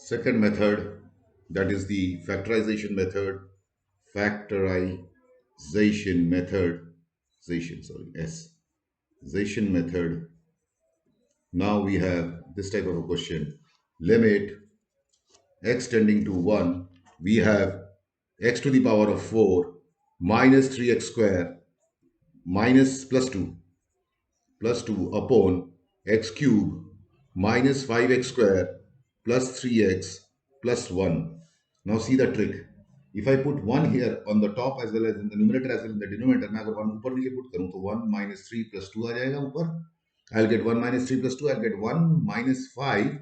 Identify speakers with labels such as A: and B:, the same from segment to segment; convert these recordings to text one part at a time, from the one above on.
A: Second method, that is the factorization method. Factorization method. Zation method. Now we have this type of a question. Limit x tending to 1. We have x to the power of 4 minus 3x square minus plus 2 upon x cube minus 5x square plus 3x plus 1. Now see the trick. If I put 1 here on the top as well as in the numerator as well as in the denominator, मैं अगर 1 ऊपर नीचे put करूँ तो 1 minus 3 plus 2 आ जाएगा ऊपर. I'll get 1 minus 3 plus 2. I'll get 1 minus 5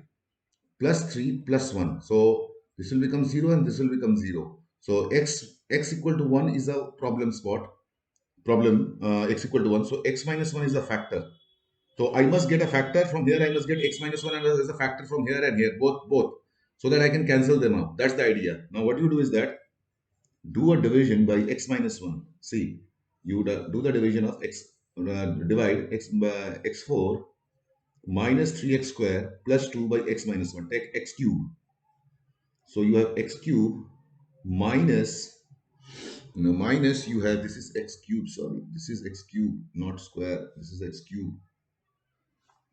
A: plus 3 plus 1. So this will become 0 and this will become 0. So x equal to 1 is a problem spot. X equal to 1. So x minus 1 is a factor. So I must get a factor from here. I must get x minus 1 as a factor from here and here, both, so that I can cancel them out. That's the idea. Now what you do is that do a division by x minus 1. See, you do the division of x, divide x by x4 minus 3x square plus 2 by x minus 1. Take x cube. So you have x cube minus, minus you have, this is x cube, sorry. This is x cube, not square. This is x cube,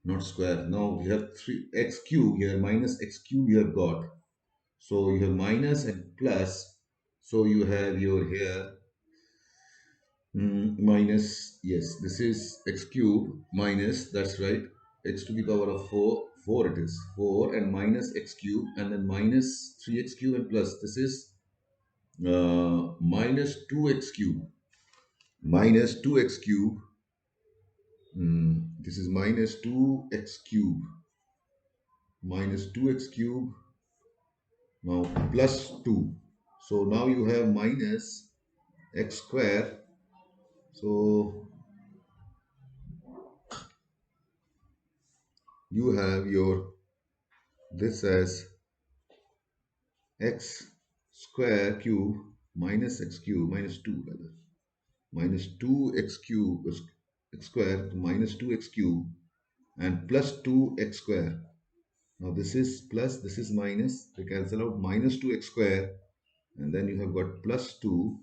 A: not square. Now we have 3x cube here, minus x cube you have got. So you have minus and plus. So you have your here minus, yes, this is x cube minus, that's right, x to the power of 4 it is, 4 and minus x cube and then minus 3x cube and plus, this is minus 2x cube, minus 2x cube, this is minus 2x cube, minus 2x cube, now plus 2. So now you have minus x square. So you have your this as x square cube minus x cube minus 2 rather, minus 2x cube x square minus 2x cube and plus 2x square. Now this is plus, this is minus, they cancel out, minus 2x square and then you have got plus 2.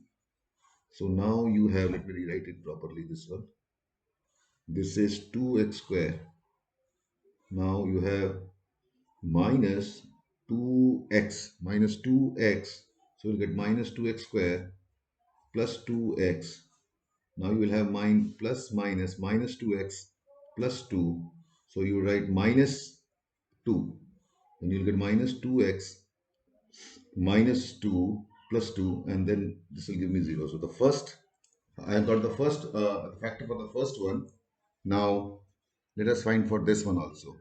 A: So now you have, let me rewrite it properly, this one. This is 2x square. Now you have minus 2x, minus 2x. So you'll get minus 2x square plus 2x. Now you will have plus minus minus 2x plus 2. So you write minus 2. And you'll get minus 2x minus 2 plus 2. And then this will give me 0. So the first, I have got the first factor for the first one. Now let us find for this one also.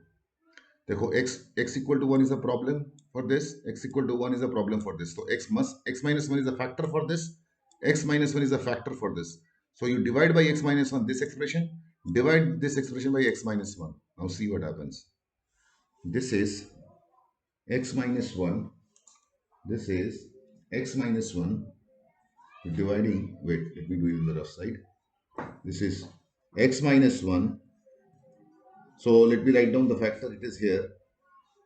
A: देखो x equal to 1 is a problem for this, x equal to 1 is a problem for this. So x minus 1 is a factor for this, x minus 1 is a factor for this. So you divide by x minus 1 this expression, divide this expression by x minus 1. Now see what happens. This is x minus 1, this is x minus 1, dividing, wait, let me do it in the rough side. This is x minus 1. So let me write down the factor, it is here.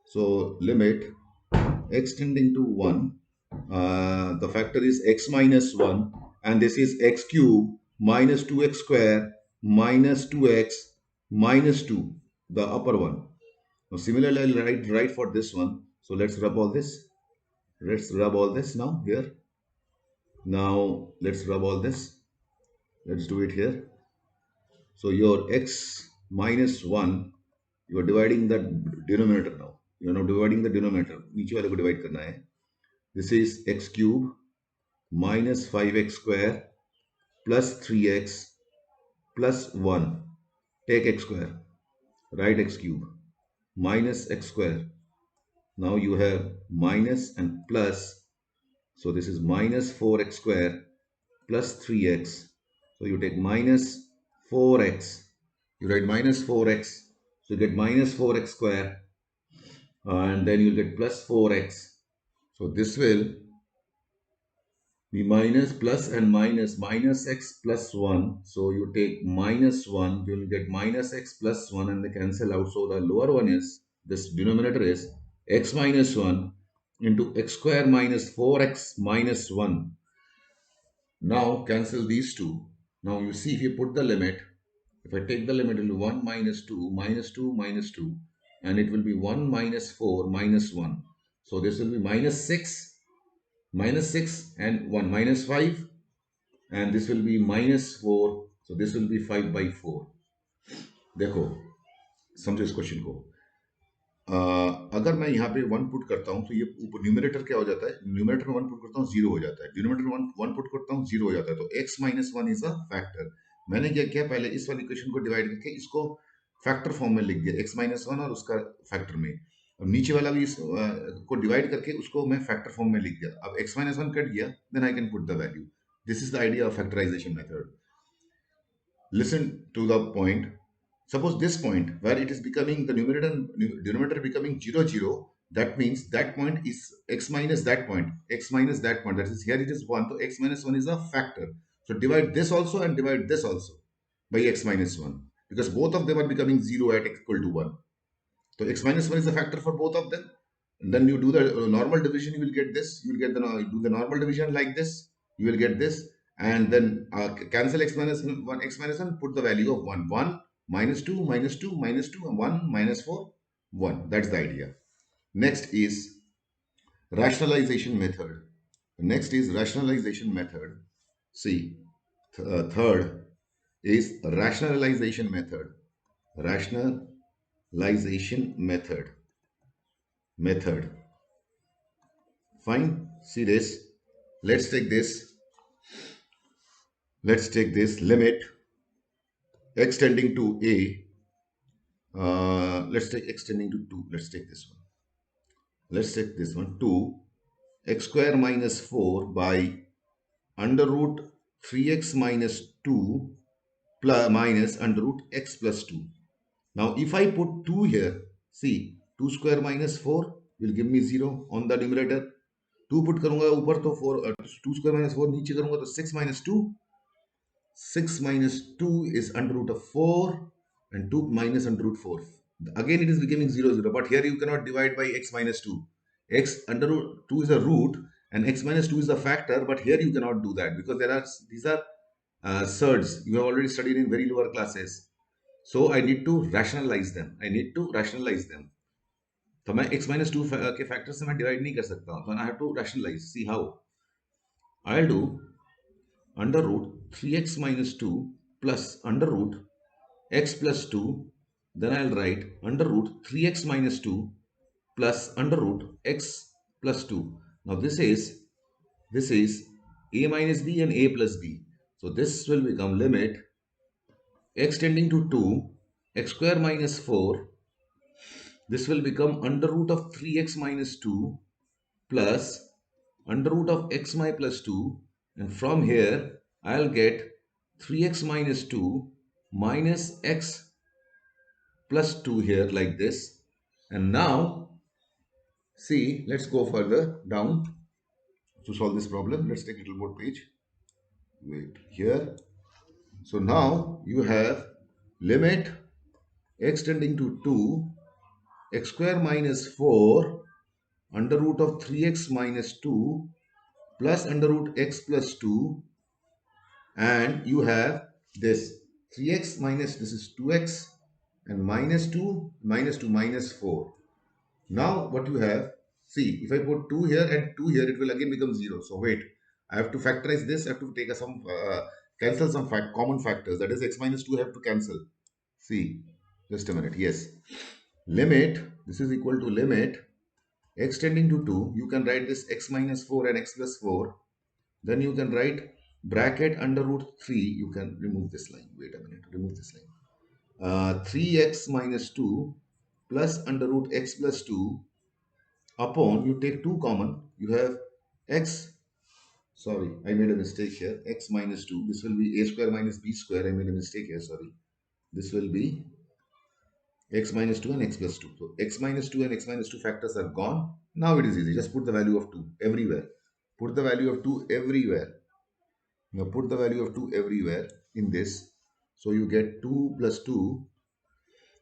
A: So limit x tending to 1, the factor is x minus 1 and this is x cube minus 2x square minus 2x minus 2, the upper one. Now similarly I'll write for this one. So let's rub all this. Let's rub all this now here. Now let's rub all this. Let's do it here. So your x minus 1, you are dividing the denominator now. You are now dividing the denominator. नीचे वाले को divide करना है. This is x cube minus 5x square plus 3x plus 1. Take x square. Write x cube minus x square. Now you have minus and plus. So this is minus 4x square plus 3x. So you take minus 4x. You write minus 4x. So you get minus 4x square. And then you get plus 4x. So this will be minus, plus and minus, minus x plus 1. So you take minus 1, you will get minus x plus 1 and they cancel out. So the lower one is, this denominator is x minus 1 into x square minus 4x minus 1. Now cancel these two. Now you see if you put the limit, if I take the limit into 1 minus 2 minus 2 minus 2, and it will be 1 minus 4 minus 1. So this will be minus 6 and 1 minus 5, and this will be minus 4. So this will be 5 by 4. देखो समझो इस question को। अगर मैं यहाँ पे 1 put करता हूँ तो ये ऊपर न्यूमरेटर क्या हो जाता है, न्यूमरेटर में 1 पुट करता हूँ 0 हो जाता है, डिनोमिनेटर में 1 पुट करता हूँ 0 हो जाता है। तो x minus 1 is a factor. मैंने क्या किया, पहले इस वाली इक्वेशन को डिवाइड करके इसको फैक्टर फॉर्म में लिख दिया, x माइनस 1 और उसका फैक्टर में। अब नीचे वाला भी इस को डिवाइड करके उसको मैं फैक्टर फॉर्म में लिख दिया। अब x माइनस 1 कट गया, then I can put the value. This is the idea of factorization method. Listen to the point. Suppose this point where it is becoming the numerator and denominator becoming 0, 0, that means that point is x minus that point, x minus that point. That is, here it is 1, so x minus 1 is a factor. So divide this also and divide this also by x minus 1, because both of them are becoming 0 at x equal to 1. So x minus 1 is a factor for both of them. And then you do the normal division, you will get this. You will get do the normal division like this. You will get this. And then cancel x minus 1, put the value of 1. 1 minus 2 minus 2 minus 2 and 1 minus 4, 1. That's the idea. Next is rationalization method. Next is rationalization method. See, third is rationalization method. Rationalization method. Fine. See this. Let's take this. Let's take this limit x tending to a. Let's take x tending to 2. Let's take this one. Let's take this one. 2 x square minus 4 by under root 3x minus 2 plus minus under root x plus 2. Now if I put 2 here, see 2 square minus 4 will give me 0 on the numerator. 2 put करूंगा ऊपर तो 4, 2 square minus 4 नीचे करूंगा तो 6 minus 2. 6 minus 2 is under root of 4 and 2 minus under root 4. Again it is becoming 0, 0, but here you cannot divide by x minus 2. X under root 2 is a root and x minus 2 is a factor, but here you cannot do that because these are surds. You have already studied in very lower classes. So I need to rationalize them. तो मैं x minus 2 के factor से मैं divide नहीं कर सकता हूं, तो I have to rationalize. See how? I'll do under root 3x minus 2 plus under root x plus 2. Then I'll write under root 3x minus 2 plus under root x plus 2. Now this is a minus b and a plus b. So this will become limit x tending to 2 x square minus 4. This will become under root of 3x minus 2 plus under root of x my plus 2, and from here I'll get 3x minus 2 minus x plus 2 here like this. And now see, let's go further down to solve this problem. Let's take a little more page. Wait here. So now you have limit x tending to 2 x square minus 4 under root of 3x minus 2 plus under root x plus 2, and you have this 3x minus, this is 2x, and minus 2 minus 2 minus 4. Now what you have, see, if I put 2 here and 2 here, it will again become 0. So wait, I have to factorize this. I have to take cancel some common factors. That is x minus 2 I have to cancel. See, just a minute. Yes, limit, this is equal to limit x tending to 2. You can write this x minus 4 and x plus 4. Then you can write bracket under root 3. You can remove this line. Wait a minute, remove this line. 3x minus 2 plus under root x plus 2 upon, you take 2 common, you have x, sorry, I made a mistake here, x minus 2. This will be a square minus b square. I made a mistake here, sorry. This will be x minus 2 and x plus 2. So x minus 2 and x minus 2 factors are gone. Now it is easy. Just put the value of 2 everywhere. Put the value of 2 everywhere. Now put the value of 2 everywhere in this. So you get 2 plus 2.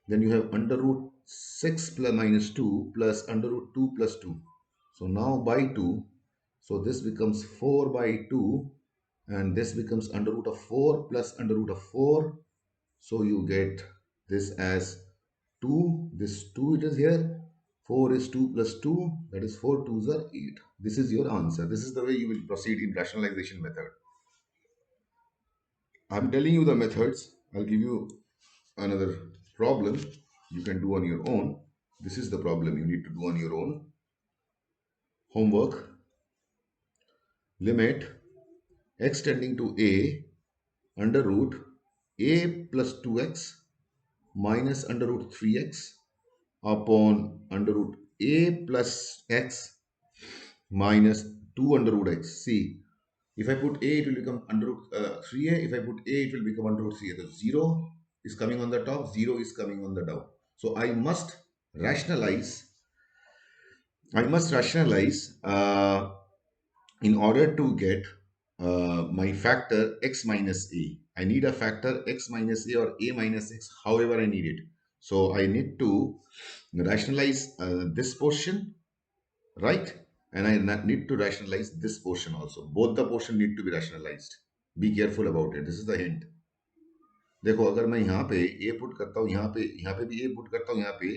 A: Then you have under root 6 plus minus 2 plus under root 2 plus 2. So now by 2. So this becomes 4 by 2 and this becomes under root of 4 plus under root of 4. So you get this as 2. This 2 it is here. 4 is 2 plus 2. That is 4 2s are 8. This is your answer. This is the way you will proceed in rationalization method. I'm telling you the methods. I'll give you another problem you can do on your own. This is the problem you need to do on your own. Homework. Limit x tending to a under root a plus 2x minus under root 3x upon under root a plus x minus 2 under root x. See, if I put a, it will become under root 3a. If I put a, it will become under root 3a. The 0 is coming on the top, 0 is coming on the down. So I must rationalize. In order to get my factor x minus a. I need a factor x minus a or a minus x, however I need it. So I need to rationalize this portion, right? And I need to rationalize this portion also. Both the portion need to be rationalized. Be careful about it. This is the hint. देखो अगर मैं यहाँ पे a put करता हूँ, यहाँ पे भी a पुट करता हूँ, यहाँ पे a,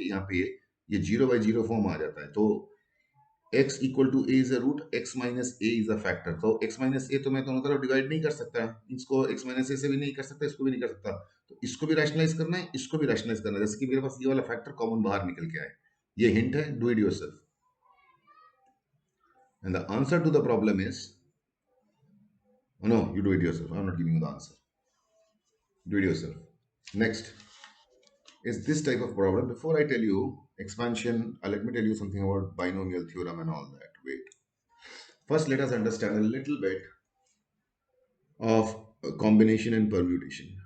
A: यहाँ पे a, ये 0 by 0 फॉर्म आ जाता है. तो x equal to a is a root, x minus a is a factor. तो x minus a तो मैं दोनों तरफ डिवाइड नहीं कर सकता, इसको x minus a से भी नहीं कर सकता, इसको भी नहीं कर सकता. तो इसको भी रैशनलाइज करना है, इसको भी रैशनलाइज करना है. जैसे कि मेरे पास ये वाला फैक्टर कॉमन बाहर निकल के आए. ये हिंट है, do it yourself. And the answer to the problem is, oh no, you do it yourself. I'm not giving you the answer. Do it yourself. Next is this type of problem. Before I tell you expansion, let me tell you something about binomial theorem and all that. Wait. First, let us understand a little bit of combination and permutation.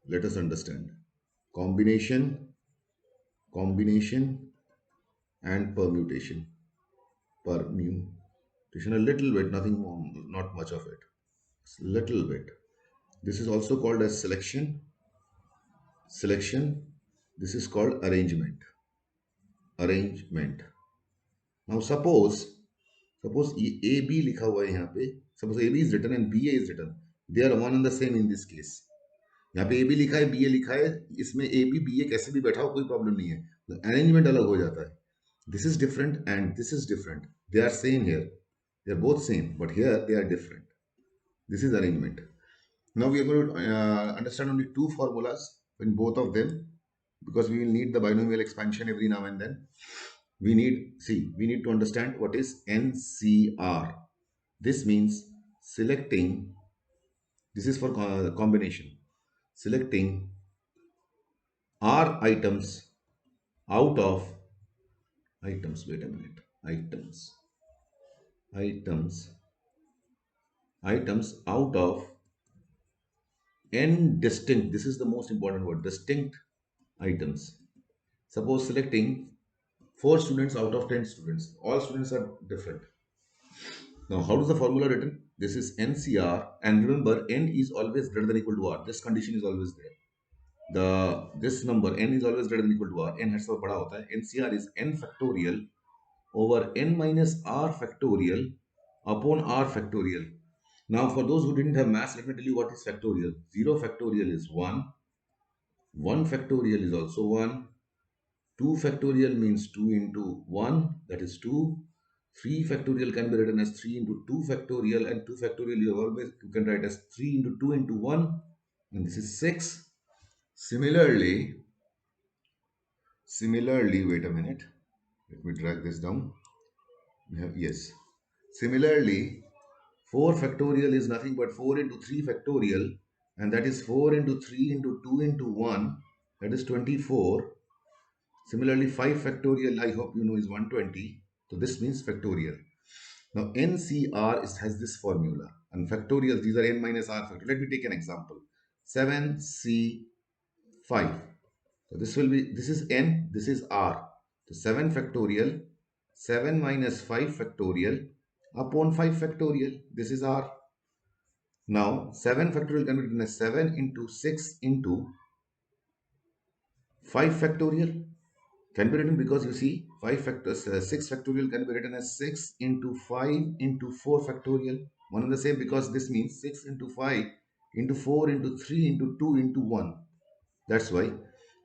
A: Let us understand combination and permutation. Permutation, a little bit, nothing more, not much of it. Little bit. This is also called as selection. This is called arrangement. Now suppose A B लिखा हुआ है यहाँ पे. Suppose A B is written and B A is written. They are one and the same in this case. यहाँ पे A B लिखा है, B A लिखा है. इसमें A B B A कैसे भी बैठा हो कोई प्रॉब्लम नहीं है. Arrangement अलग हो जाता है. This is different and this is different. They are same here. They are both same, but here they are different. This is arrangement. Now we are going to understand only two formulas in both of them, because we will need the binomial expansion every now and then. We need to understand what is NCR. This means selecting, this is for combination, selecting R items out of items out of n distinct, this is the most important word, distinct items. Suppose selecting 4 students out of 10 students. All students are different. Now, how is the formula written? This is NCR, and remember, n is always greater than or equal to r. This condition is always there. This number n is always greater than or equal to r. N has to बड़ा होता है. NCR is n factorial over n minus r factorial upon r factorial. Now, for those who didn't have maths, let me tell you what is factorial. 0 factorial is 1. 1 factorial is also 1. 2 factorial means 2 into 1, that is 2. 3 factorial can be written as 3 into 2 factorial, and 2 factorial you can write as 3 into 2 into 1, and this is 6. Similarly, wait a minute, let me drag this down. Yes. Similarly, 4 factorial is nothing but 4 into 3 factorial, and that is 4 into 3 into 2 into 1, that is 24. Similarly, 5 factorial, I hope you know, is 120. So this means factorial. Now, NCR has this formula. And factorials, these are n minus r factorial. Let me take an example. 7C5. So this is n, this is r. So 7 factorial, 7 minus 5 factorial upon 5 factorial. This is r. Now, 7 factorial can be written as 7 into 6 into 5 factorial. Can be written because you see 6 factorial can be written as 6 into 5 into 4 factorial. One and the same, because this means 6 into 5 into 4 into 3 into 2 into 1. That's why.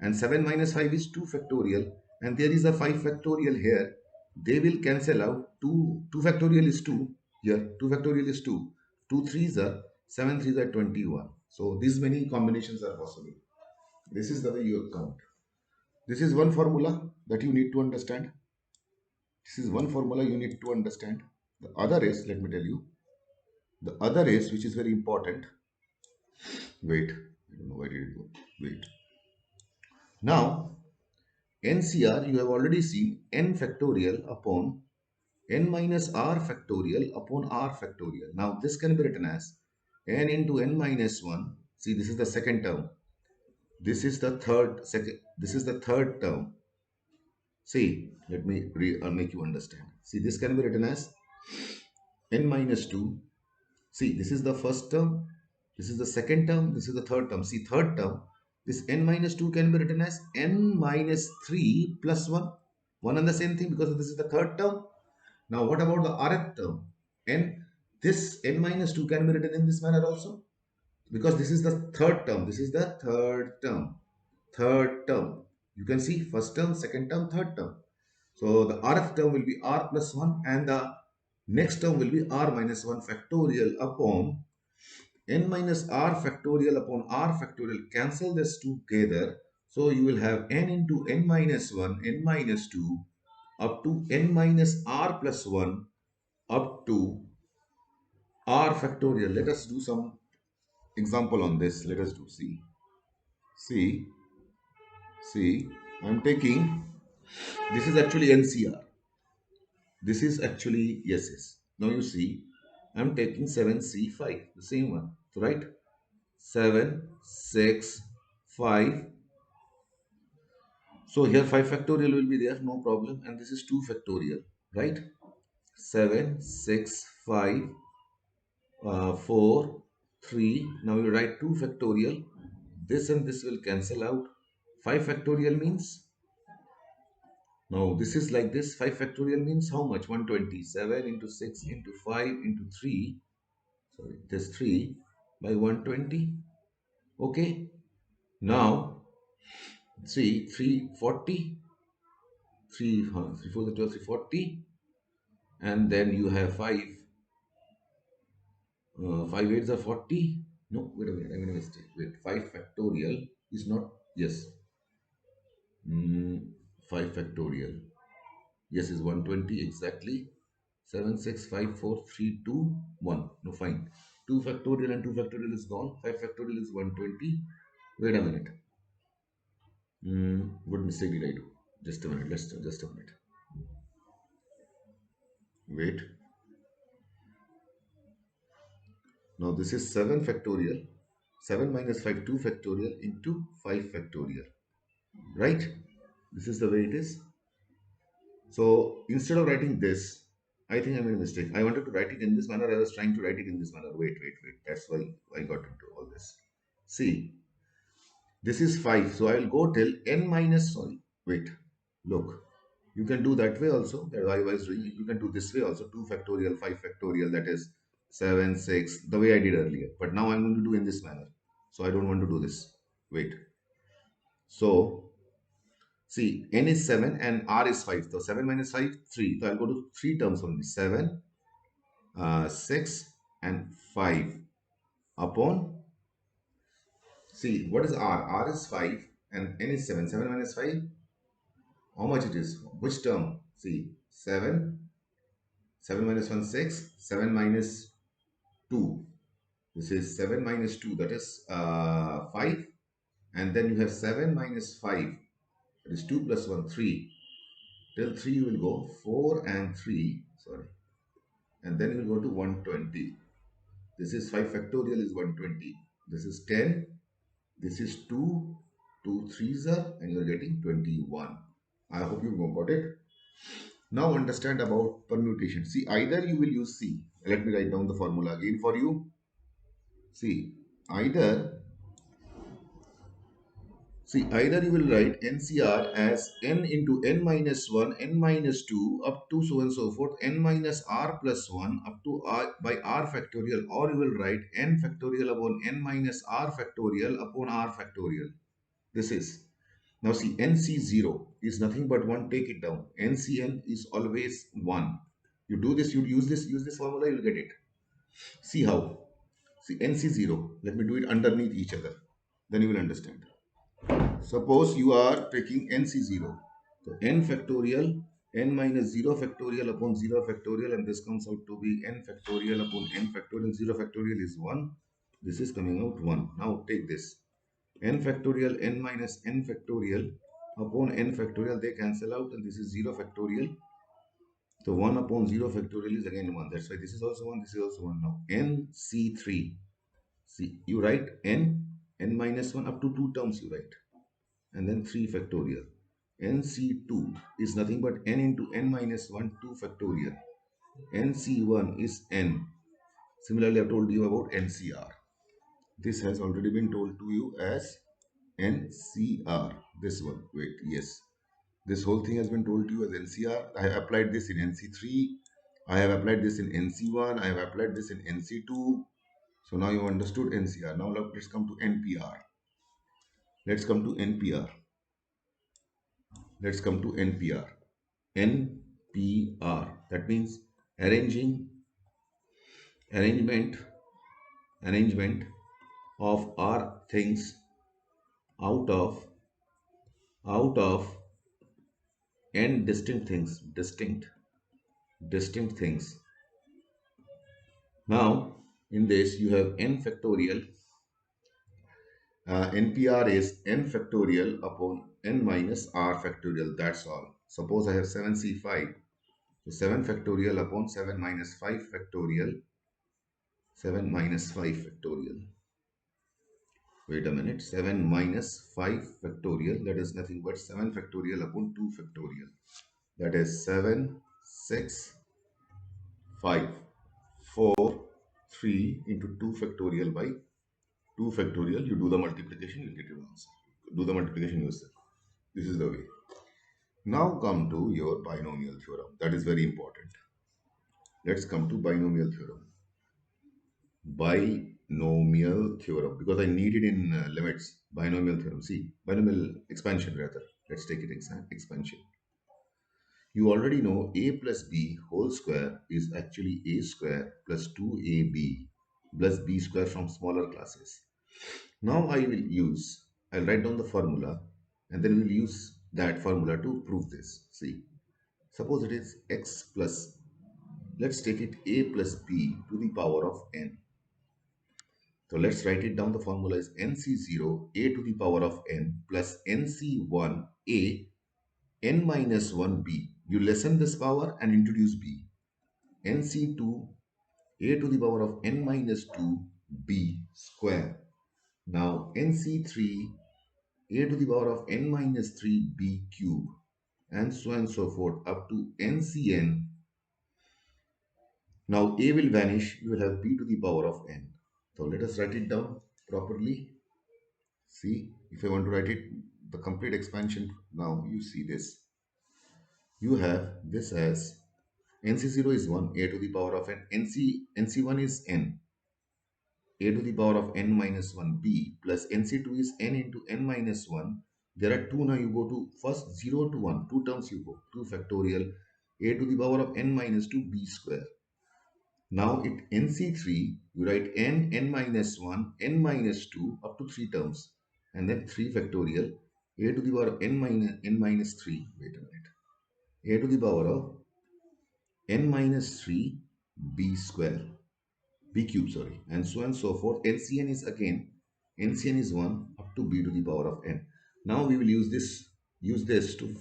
A: And 7 minus 5 is 2 factorial. And there is a 5 factorial here. They will cancel out. 2 factorial is 2. Here, 2 factorial is 2. 2 threes are 7 threes are 21. So these many combinations are possible. This is the way you count. This is one formula that you need to understand. This is one formula you need to understand. The other is, let me tell you, the other is, which is very important. Wait, I don't know why did it go. Wait. Now, NCR, you have already seen n factorial upon n minus r factorial upon r factorial. Now, this can be written as n into n minus 1. See, this is the second term. This is the this is the third term. See, let me make you understand. See, this can be written as n minus 2. See, this is the first term, this is the second term, this is the third term. See, third term, this n minus 2 can be written as n minus 3 plus 1. One and the same thing, because this is the third term. Now, what about the rth term? This n minus 2 can be written in this manner also, because this is the third term. This is the third term. Third term. You can see first term, second term, third term. So the rth term will be r plus 1, and the next term will be r minus 1 factorial upon n minus r factorial upon r factorial. Cancel this together. So you will have n into n minus 1, n minus 2, up to n minus r plus 1, up to r factorial. Let us do some example on this. Let us do. See, I'm taking, this is actually NCR. This is actually yes. Now you see, I'm taking 7C5, the same one, right? 7, 6, 5. So here 5 factorial will be there, no problem. And this is 2 factorial, right? 7, 6, 5, 4, 3. Now you write 2 factorial. This and this will cancel out. 5 factorial means, now this is like this. 5 factorial means how much? 120. 7 into 6 into 5 into 3. Sorry, this 3 by 120. Okay. Now, see, 340. 3, 3 4 12, 340. And then you have 5. 5 8s are 40. No, wait a minute. I made a mistake. Wait, 5 factorial is not, yes. 5 factorial. Yes, is 120 exactly. 7 6 5 4 3 2 1. No, fine. 2 factorial and 2 factorial is gone. 5 factorial is 120. Wait a minute. What mistake did I do? Just a minute. Just a minute. Wait. Now this is 7 factorial. 7 minus 5, 2 factorial into 5 factorial. Right? This is the way it is. So instead of writing this, I think I made a mistake. I wanted to write it in this manner. I was trying to write it in this manner. Wait. That's why I got into all this. See, this is 5. So I will go till n minus, sorry, wait, look. You can do that way also. That I was doing. You can do this way also. 2 factorial, 5 factorial, that is 7, 6, the way I did earlier. But now I'm going to do in this manner. So I don't want to do this. Wait. So, see, n is 7 and r is 5. So 7 minus 5, 3. So I'll go to 3 terms only. 7, 6 and 5 upon, see, what is r? R is 5 and n is 7. 7 minus 5, how much it is? Which term? See, 7, 7 minus 1, 6, 7 minus 2. This is 7 minus 2, that is 5. And then you have 7 minus 5, that is 2 plus 1, 3. Till 3 you will go 4 and 3, sorry. And then you will go to 120. This is 5 factorial is 120. This is 10. This is 2. 2 threes are, and you are getting 21. I hope you got it. Now understand about permutation. See, either you will use C. Let me write down the formula again for you. See, either See, either you will write NCR as n into n minus 1, n minus 2, up to so and so forth, n minus r plus 1, up to r by r factorial, or you will write n factorial upon n minus r factorial upon r factorial. This is. Now see, NC0 is nothing but 1, take it down. NCN is always 1. You do this, you use this formula, you'll get it. See how? See, NC0, let me do it underneath each other. Then you will understand. Suppose you are taking NC0. So n factorial, n minus 0 factorial upon 0 factorial, and this comes out to be n factorial upon n factorial. 0 factorial is 1. This is coming out 1. Now take this. N factorial, n minus n factorial upon n factorial, they cancel out, and this is 0 factorial. So 1 upon 0 factorial is again 1. That's why this is also 1, this is also 1. Now NC3. See, you write n minus 1 up to 2 terms you write. And then 3 factorial. NC2 is nothing but n into n minus 1, 2 factorial. NC1 is n. Similarly, I've told you about NCR. This has already been told to you as NCR. This one, wait, yes. This whole thing has been told to you as NCR. I have applied this in NC3. I have applied this in NC1. I have applied this in NC2. So now you understood NCR. Now let's come to NPR. Let's come to NPR. Let's come to NPR. NPR. That means arrangement of R things out of n distinct things. Distinct things. Now in this you have n factorial. NPR is n factorial upon n minus r factorial. That's all. Suppose I have 7C5. So 7 factorial upon 7 minus 5 factorial. 7 minus 5 factorial. Wait a minute. 7 minus 5 factorial. That is nothing but 7 factorial upon 2 factorial. That is 7, 6, 5, 4, 3 into 2 factorial by 2 factorial. You do the multiplication, you get your answer. Do the multiplication yourself. This is the way. Now come to your binomial theorem. That is very important. Let's come to binomial theorem. Binomial theorem, because I need it in limits. Binomial theorem. See, binomial expansion rather. Let's take it expansion. You already know a plus b whole square is actually a square plus 2ab plus b square from smaller classes. Now I'll write down the formula, and then we'll use that formula to prove this. See, suppose it is x plus, let's take it a plus b to the power of n. So let's write it down. The formula is nc0 a to the power of n plus nc1 a n minus 1 b. You lessen this power and introduce b. nc2 a to the power of n minus 2 b square. Now nc3 a to the power of n minus 3 b cube, and so on and so forth up to ncn. Now a will vanish, you will have b to the power of n. So let us write it down properly. See, if I want to write it, the complete expansion, now you see this. You have this as nc0 is 1, a to the power of n, nc1 is n, a to the power of n minus 1 b plus nc2 is n into n minus 1. There are 2 now, you go to first 0 to 1, 2 terms you go, 2 factorial, a to the power of n minus 2 b square. Now it nc3, you write n minus 1, n minus 2 up to 3 terms, and then 3 factorial, a to the power of n minus 3, wait a minute, a to the power of n minus 3 b square, b cube, sorry, and so on and so forth. LCN is again, NCN is 1 up to b to the power of n. Now we will use this to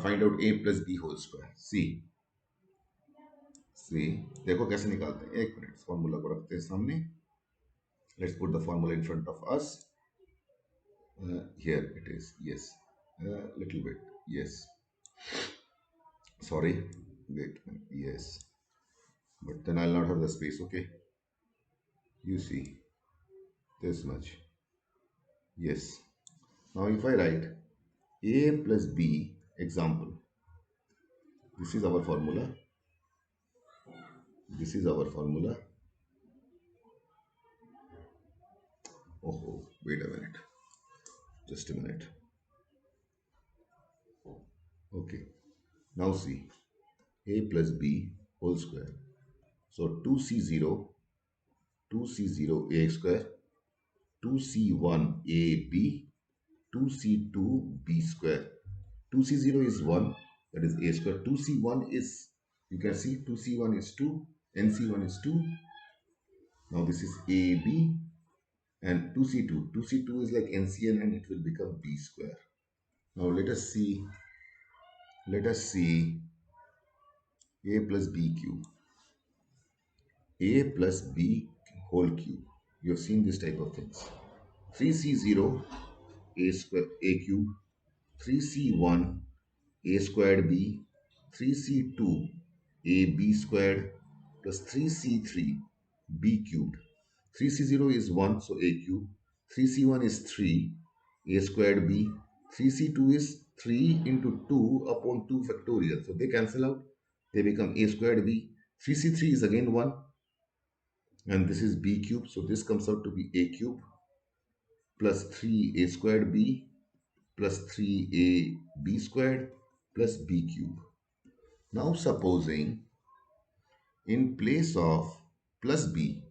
A: find out a plus b whole square. See, देखो कैसे निकालते हैं. एक minute, formula को रखते हैं सामने. Let's put the formula in front of us. Here it is. Yes, little bit. Yes. Sorry. Wait. Yes. But then I'll not have the space. Okay. You see this much. Yes. Now if I write a plus b example, this is our formula. This is our formula. Oh, wait a minute. Just a minute. Okay. Now see a plus b whole square. So 2c0, 2c0 a square, 2c1 ab, 2c2 b square. 2c0 is 1, that is a square. 2c1 is, you can see 2c1 is 2, nc1 is 2. Now this is ab, and 2c2. 2c2 is like ncn and it will become b square. Now let us see a plus b cube. A plus b whole cube. You have seen this type of things. 3c0 a square a cube, 3c1 a squared b, 3c2 a b squared plus 3c3 b cubed. 3c0 is 1, so a cube. 3c1 is 3 a squared b. 3c2 is 3 into 2 upon 2 factorial. So they cancel out. They become a squared b. 3c3 is again 1, and this is b cube, so this comes out to be a cube plus 3a squared b plus 3ab squared plus b cube. Now supposing in place of plus b,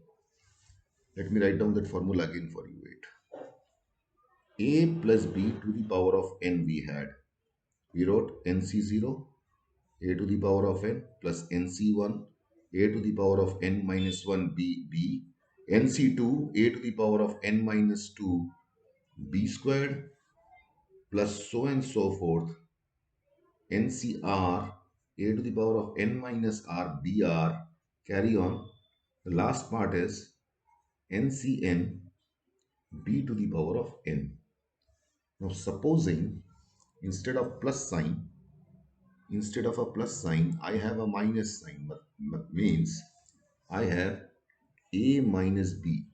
A: let me write down that formula again for you. Wait. A plus b to the power of n we had. We wrote nc0 a to the power of n plus nc1 a to the power of n minus 1 b, nc2 a to the power of n minus 2 b squared plus so and so forth, ncr a to the power of n minus r br, carry on. The last part is ncn b to the power of n. Now supposing instead of plus sign, I have a minus sign, means I have a minus b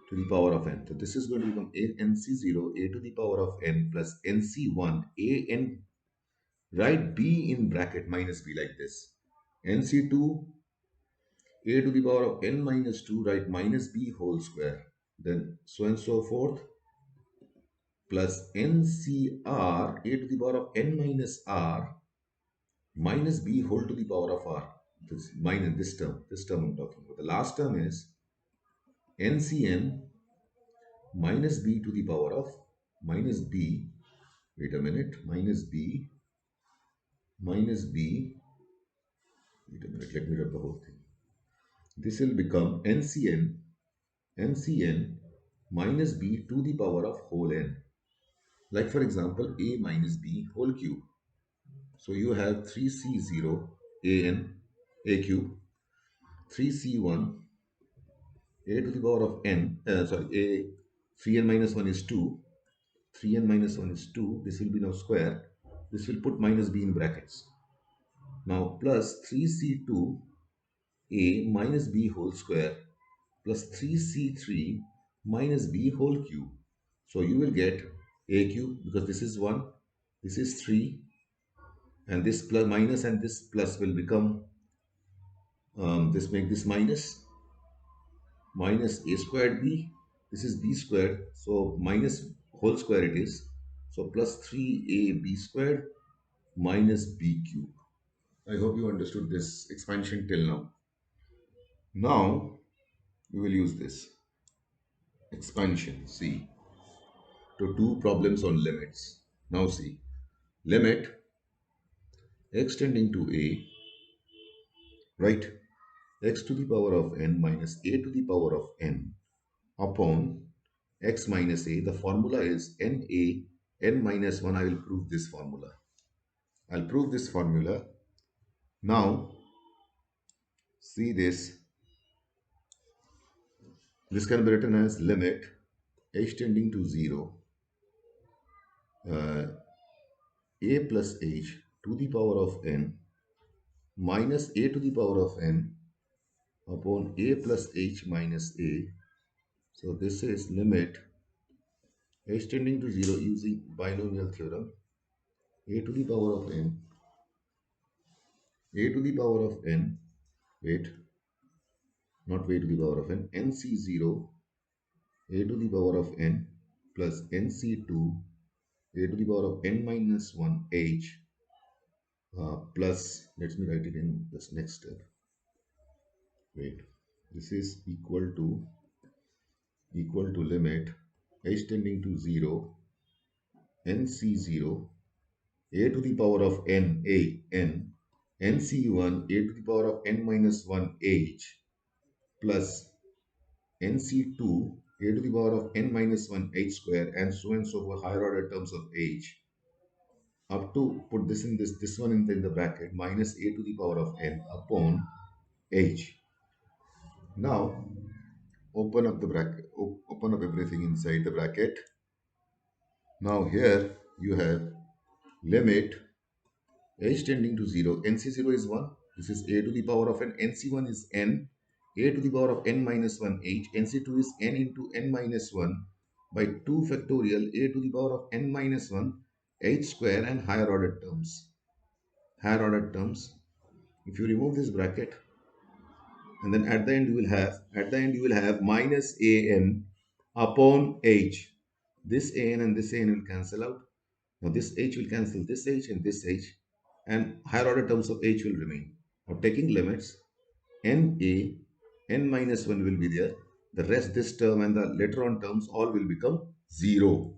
A: to the power of n. So this is going to become nc0 a to the power of n plus nc1 a n. Write b in bracket minus b like this. nc2 a to the power of n minus 2, write minus b whole square. Then so and so forth plus ncr a to the power of n minus r minus b whole to the power of r. This minus this term I'm talking about. The last term is ncn minus b to the power of minus b. Wait a minute. Minus b. Wait a minute. Let me write the whole thing. This will become ncn minus b to the power of whole n. Like for example, a minus b whole cube. So you have 3c0 a cube, 3c1 a to the power of n, 3n minus 1 is 2, 3n minus 1 is 2, this will be now square, this will put minus b in brackets. Now plus 3c2 a minus b whole square plus 3c3 minus b whole cube. So you will get a cube, because this is 1, this is 3, and this plus minus and this plus will become, this make this minus a squared b. This is b squared, so minus whole square it is. So plus 3ab squared minus b cube. I hope you understood this expansion till now. Now we will use this expansion, see, to do problems on limits. Now see, limit x tending to a, right, x to the power of n minus a to the power of n upon x minus a. The formula is n minus 1. I will prove this formula. I'll prove this formula. Now, see this. This can be written as limit h tending to 0, uh, a plus h to the power of n minus a to the power of n upon a plus h minus a. So this is limit h tending to 0 using binomial theorem. A to the power of n, a to the power of n, wait, not a to the power of n, nc0, a to the power of n plus nc2, a to the power of n minus 1 h plus, let me write it in this next step. Wait, this is equal to limit h tending to 0, nc0, a to the power of n, nc1, a to the power of n minus 1 h plus nc2, a to the power of n minus 1 h square, and so for higher order terms of h, up to, put this in this one in the bracket, minus a to the power of n upon h. Now open up the bracket, open up everything inside the bracket. Now here you have limit h tending to 0, nc0 is 1, this is a to the power of n, nc1 is n, a to the power of n minus 1 h, nc2 is n into n minus 1 by 2 factorial a to the power of n minus 1 h square, and higher order terms. Higher order terms, if you remove this bracket, and then at the end you will have minus an upon h. This an and this an will cancel out. Now this h will cancel this h and this h, and higher order terms of h will remain. Now taking limits, n minus 1 will be there. The rest, this term and the later on terms, all will become 0.